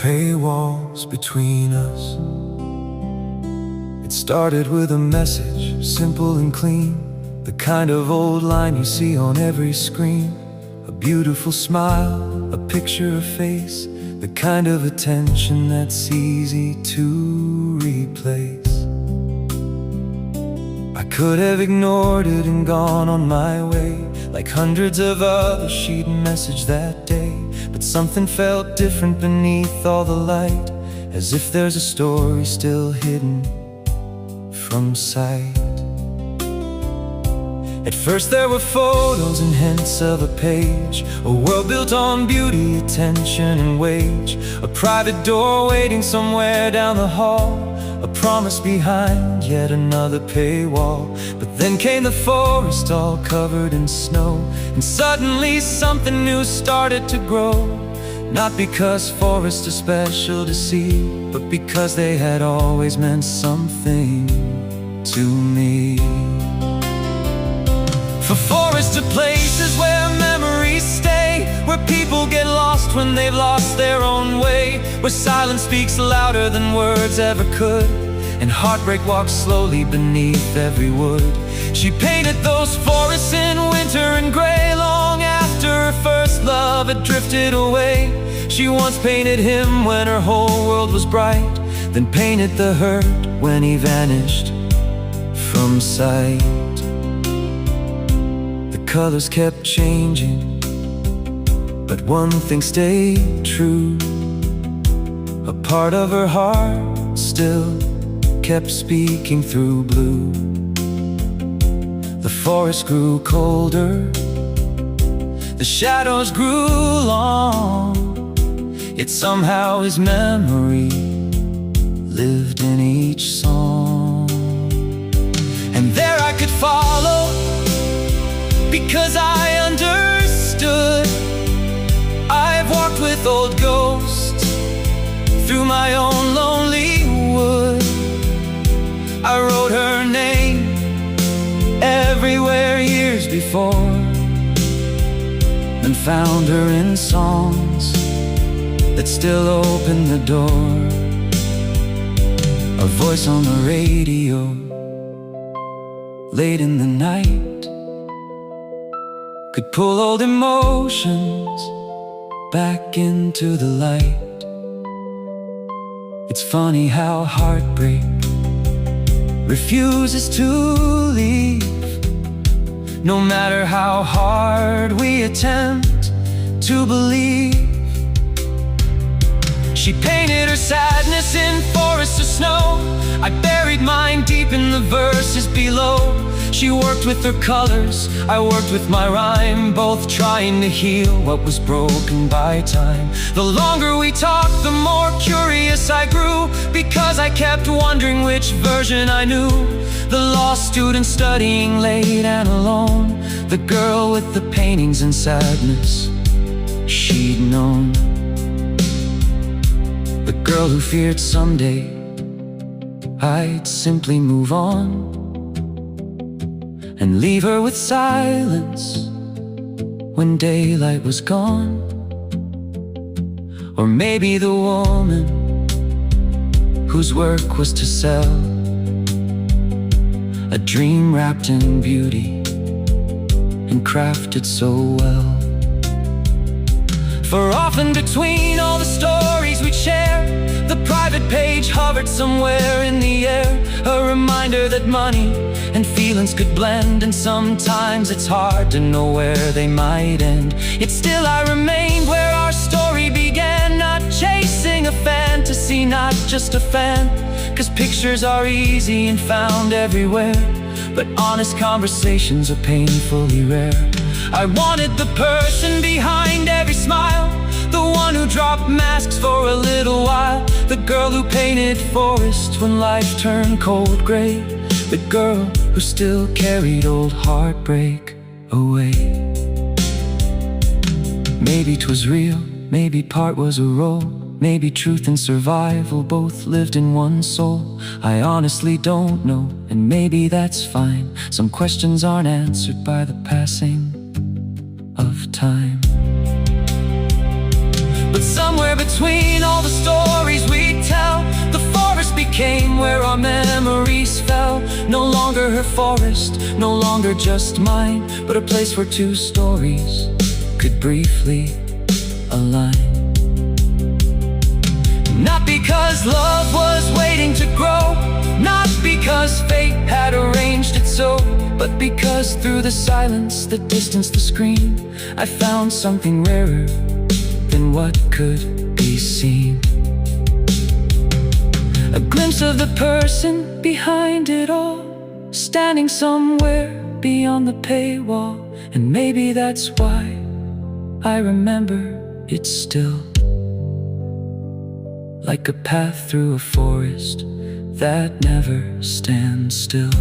paywalls between us. It started with a message, simple and clean, the kind of old line you see on every screen. A beautiful smile, a picture, a face, the kind of attention that's easy to replace. I could have ignored it and gone on my way, like hundreds of others she'd messaged that day. But something felt different beneath all the light, as if there's a story still hidden from sight. At first there were photos and hints of a page, a world built on beauty, attention and wage. A private door waiting somewhere down the hall, a promise behind yet another paywall. But then came the forest all covered in snow, and suddenly something new started to grow. Not because forests are special to see, but because they had always meant something to me. For forests are places where memories stay, where people get lost when they've lost their own way, where silence speaks louder than words ever could, and heartbreak walks slowly beneath every wood. She painted those forests in winter and gray, long after her first love had drifted away. She once painted him when her whole world was bright, then painted the hurt when he vanished from sight. Colors kept changing, but one thing stayed true. A part of her heart still kept speaking through blue. The forest grew colder, the shadows grew long, yet somehow his memory lived in each song. And there I could follow, because I understood. I've walked with old ghosts through my own lonely wood. I wrote her name everywhere years before, and found her in songs that still open the door. A voice on the radio late in the night could pull old emotions back into the light. It's funny how heartbreak refuses to leave, no matter how hard we attempt to believe. She painted her sadness in forests of snow, I buried mine deep in the verses below. She worked with her colors, I worked with my rhyme, both trying to heal what was broken by time. The longer we talked, the more curious I grew, because I kept wondering which version I knew. The law student studying late and alone, the girl with the paintings and sadness she'd known, the girl who feared someday I'd simply move on and leave her with silence when daylight was gone. Or maybe the woman whose work was to sell a dream wrapped in beauty and crafted so well. For often between all the stories we'd share, the private page hovered somewhere in the air, a reminder that money and feelings could blend, and sometimes it's hard to know where they might end. Yet still I remained where our story began, not chasing a fantasy, not just a fan, 'cause pictures are easy and found everywhere, but honest conversations are painfully rare. I wanted the person behind every smile, the one who dropped masks for a little while, the girl who painted forests when life turned cold gray, the girl who still carried old heartbreak away. Maybe 'twas real, maybe part was a role, maybe truth and survival both lived in one soul. I honestly don't know, and maybe that's fine. Some questions aren't answered by the passing of time. But somewhere between all the stories we tell, the forest became where our memories fell. No longer her forest, no longer just mine, but a place where two stories could briefly align. Not because love was waiting to grow, not because fate had arranged it so, but because through the silence that distanced the screen, I found something rarer than what could be seen. A glimpse of the person behind it all, standing somewhere beyond the paywall. And maybe that's why I remember it still, like a path through a forest that never stands still.